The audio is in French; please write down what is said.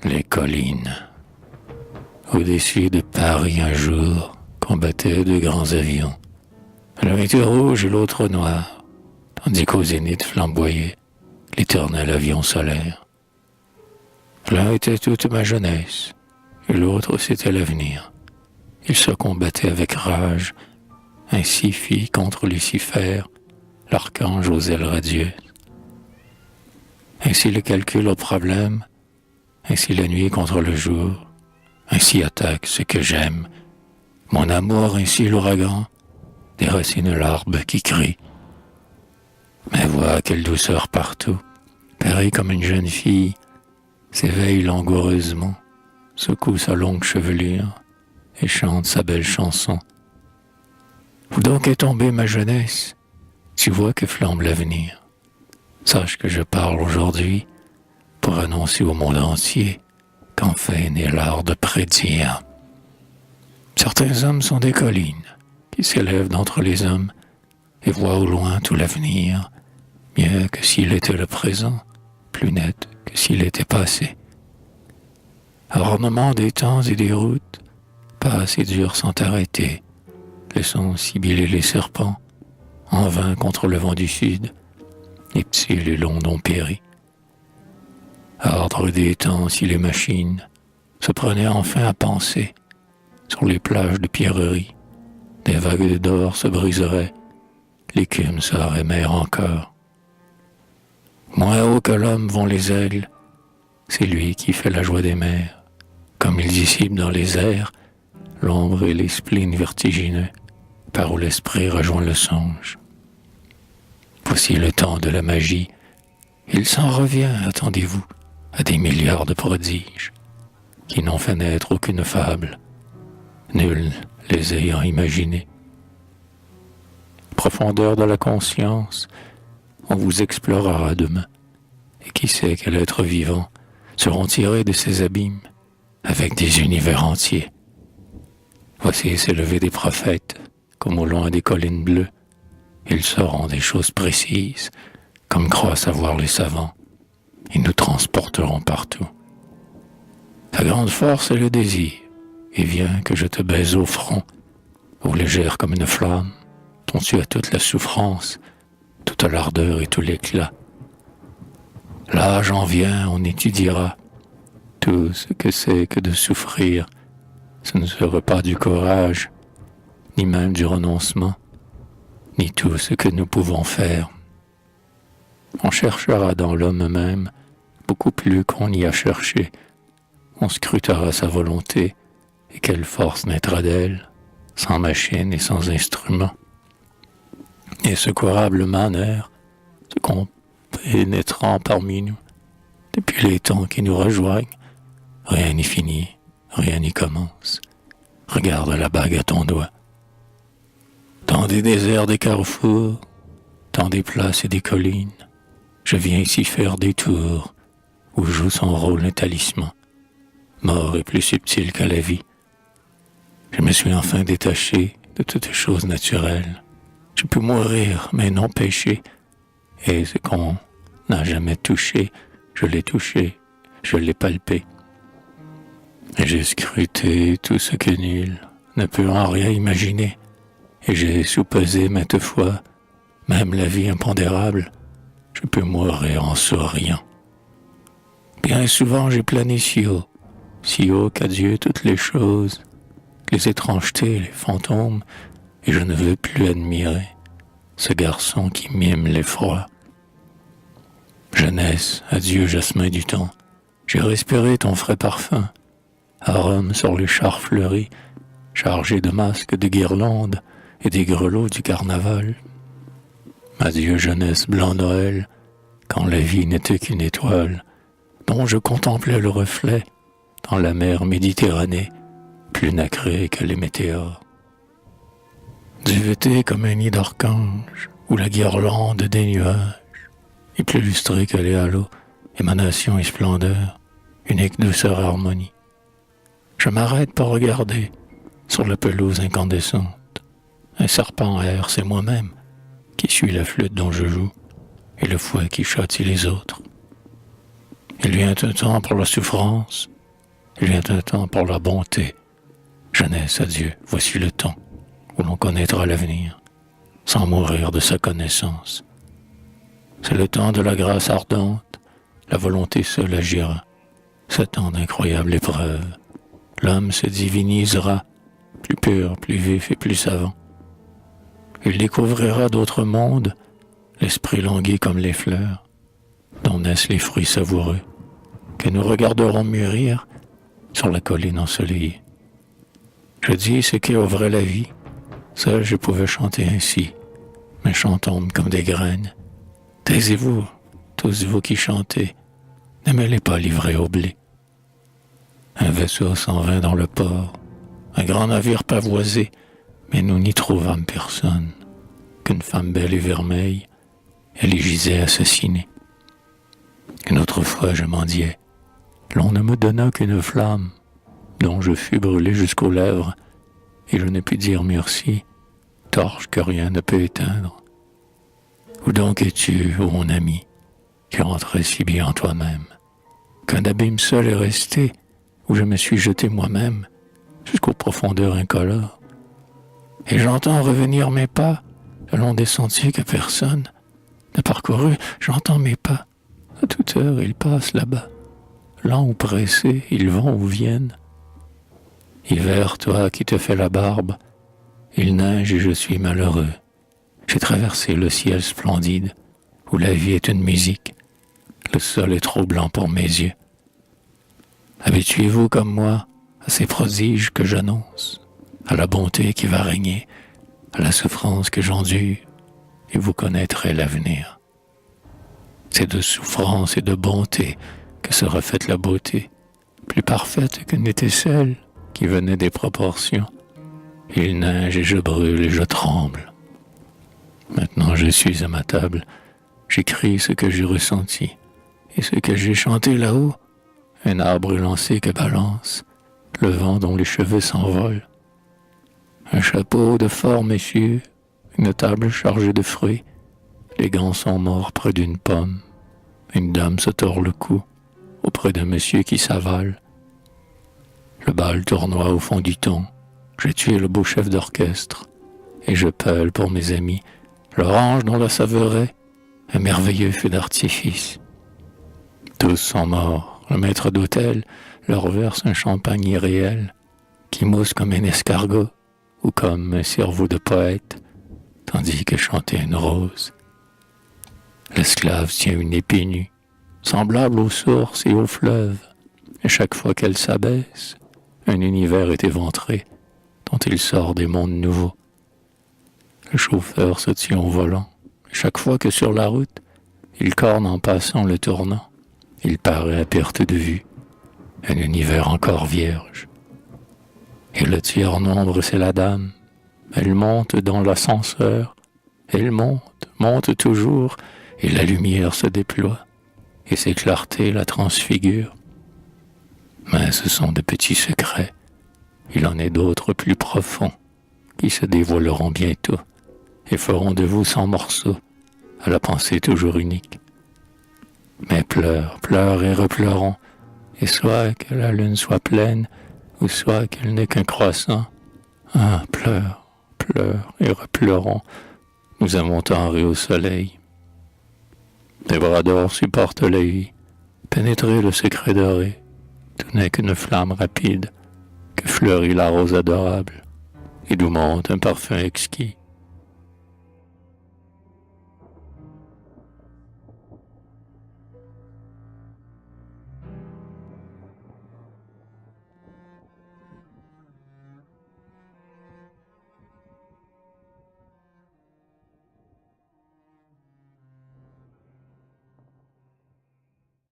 Les collines. Au-dessus de Paris un jour combattaient deux grands avions. L'un était rouge et l'autre noir, tandis qu'au zénith flamboyait l'éternel avion solaire. L'un était toute ma jeunesse, et l'autre c'était l'avenir. Ils se combattaient avec rage, ainsi fit contre Lucifer l'archange aux ailes radieuses. Ainsi le calcul au problème, ainsi la nuit contre le jour, ainsi attaque ce que j'aime. Mon amour, ainsi l'ouragan, déracine l'arbre qui crie. Mais vois quelle douceur partout, pareil comme une jeune fille, s'éveille langoureusement, secoue sa longue chevelure et chante sa belle chanson. Où donc est tombée ma jeunesse? Tu vois que flambe l'avenir. Sache que je parle aujourd'hui pour annoncer au monde entier qu'enfin est né l'art de prédire. Certains hommes sont des collines qui s'élèvent d'entre les hommes et voient au loin tout l'avenir, mieux que s'il était le présent, plus net que s'il était passé. Ornement des temps et des routes, pas assez dur sans t'arrêter, laissons sibiller les serpents, en vain contre le vent du sud, les petits et les longs ont péri. Ordre des temps si les machines se prenaient enfin à penser, sur les plages de pierreries, des vagues d'or se briseraient, l'écume se rémère encore. Moins haut que l'homme vont les aigles, c'est lui qui fait la joie des mers, comme il dissipe dans les airs l'ombre et les spleens vertigineux, par où l'esprit rejoint le songe. Voici le temps de la magie, il s'en revient, attendez-vous, à des milliards de prodiges, qui n'ont fait naître aucune fable, nul les ayant imaginés. Profondeur de la conscience, on vous explorera demain, et qui sait quels êtres vivants seront tirés de ces abîmes avec des univers entiers. Voici s'élever des prophètes, comme au loin des collines bleues. Ils sauront des choses précises, comme croient savoir les savants. Ils nous transporteront partout. Ta grande force est le désir, et viens que je te baise au front, eau légère comme une flamme, dont tu as toute la souffrance, toute l'ardeur et tout l'éclat. Là, j'en viens, on étudiera tout ce que c'est que de souffrir. Ce ne sera pas du courage, ni même du renoncement, ni tout ce que nous pouvons faire. On cherchera dans l'homme même beaucoup plus qu'on y a cherché. On scrutera sa volonté et quelle force naîtra d'elle, sans machine et sans instrument. Et secourable manère, se compénétrant parmi nous, depuis les temps qui nous rejoignent, rien n'y finit, rien n'y commence. Regarde la bague à ton doigt. Dans des déserts, des carrefours, dans des places et des collines, je viens ici faire des tours, où joue son rôle un talisman, mort et plus subtil que la vie. Je me suis enfin détaché de toutes choses naturelles. Je peux mourir, mais non pécher, et ce qu'on n'a jamais touché, je l'ai touché, je l'ai palpé. J'ai scruté tout ce que nul ne peut en rien imaginer, et j'ai soupesé maintes fois, même la vie impondérable, je peux mourir en souriant. Bien souvent j'ai plané si haut qu'à Dieu toutes les choses, les étrangetés, les fantômes, et je ne veux plus admirer ce garçon qui mime l'effroi. Jeunesse, adieu jasmin du temps, j'ai respiré ton frais parfum, arôme sur les chars fleuris, chargés de masques, de guirlandes et des grelots du carnaval. Adieu jeunesse blanc Noël, quand la vie n'était qu'une étoile, dont je contemplais le reflet dans la mer Méditerranée, plus nacrée que les météores. Duveté comme un nid d'archange, où la guirlande des nuages est plus lustrée que les halos, émanation et splendeur, unique douceur harmonie. Je m'arrête pour regarder, sur la pelouse incandescente, un serpent erre, c'est moi-même, qui suit la flûte dont je joue, et le fouet qui châtie les autres. Il vient un temps pour la souffrance, Il vient un temps pour la bonté. Jeunesse, adieu, voici le temps où l'on connaîtra l'avenir, sans mourir de sa connaissance. C'est le temps de la grâce ardente, la volonté seule agira. Ce temps d'incroyable épreuve, l'homme se divinisera, plus pur, plus vif et plus savant. Il découvrira d'autres mondes, l'esprit languit comme les fleurs, dont naissent les fruits savoureux, que nous regarderons mûrir sur la colline ensoleillée. Je dis ce qui ouvrait la vie, seul je pouvais chanter ainsi, mes chants tombent comme des graines. Taisez-vous, tous vous qui chantez, ne me les pas livrer au blé. Un vaisseau s'en vint dans le port, un grand navire pavoisé, mais nous n'y trouvâmes personne, qu'une femme belle et vermeille, elle y gisait assassinée. Une autre fois je mendiais, l'on ne me donna qu'une flamme, dont je fus brûlé jusqu'aux lèvres, et je ne pus dire merci, torche que rien ne peut éteindre. Où donc es-tu, ô mon ami, qui rentrais si bien en toi-même, qu'un abîme seul est resté, où je me suis jeté moi-même, jusqu'aux profondeurs incolores. Et j'entends revenir mes pas, le long des sentiers que personne n'a parcouru, j'entends mes pas, à toute heure ils passent là-bas, lents ou pressés, ils vont ou viennent. Hiver, toi qui te fais la barbe, il neige et je suis malheureux. J'ai traversé le ciel splendide, où la vie est une musique. Le sol est trop blanc pour mes yeux. Habituez-vous comme moi à ces prodiges que j'annonce, à la bonté qui va régner, à la souffrance que j'endure, et vous connaîtrez l'avenir. C'est de souffrance et de bonté que sera faite la beauté, plus parfaite que n'était celle qui venait des proportions. Il neige et je brûle et je tremble. Maintenant je suis à ma table, j'écris ce que j'ai ressenti, et ce que j'ai chanté là-haut, un arbre lancé que balance, le vent dont les cheveux s'envolent. Un chapeau de fort messieurs, une table chargée de fruits, les gants sont morts près d'une pomme, une dame se tord le cou, auprès d'un monsieur qui s'avale. Le bal tournoie au fond du ton, j'ai tué le beau chef d'orchestre, et je pèle pour mes amis, l'orange dont la saveurait, un merveilleux feu d'artifice. Tous sont morts, le maître d'hôtel leur verse un champagne irréel, qui mousse comme un escargot, ou comme un cerveau de poète, tandis que chantait une rose. L'esclave tient une épée nue, semblable aux sources et aux fleuves, et chaque fois qu'elle s'abaisse, un univers est éventré, dont il sort des mondes nouveaux. Le chauffeur se tient au volant, et chaque fois que sur la route, il corne en passant le tournant, il paraît à perte de vue, un univers encore vierge. Et le tiers nombre, c'est la dame, elle monte dans l'ascenseur, elle monte toujours, et la lumière se déploie, et ses clartés la transfigurent. Mais ce sont de petits secrets, il en est d'autres plus profonds, qui se dévoileront bientôt, et feront de vous 100 morceaux, à la pensée toujours unique. Mais pleure, pleure et repleurons, et soit que la lune soit pleine, ou soit qu'elle n'est qu'un croissant. Ah, pleure, pleure et repleurons, nous avons tant ri au soleil. Des bras d'or supportent la vie, pénétrer le secret doré, tout n'est qu'une flamme rapide, que fleurit la rose adorable, et d'où monte un parfum exquis.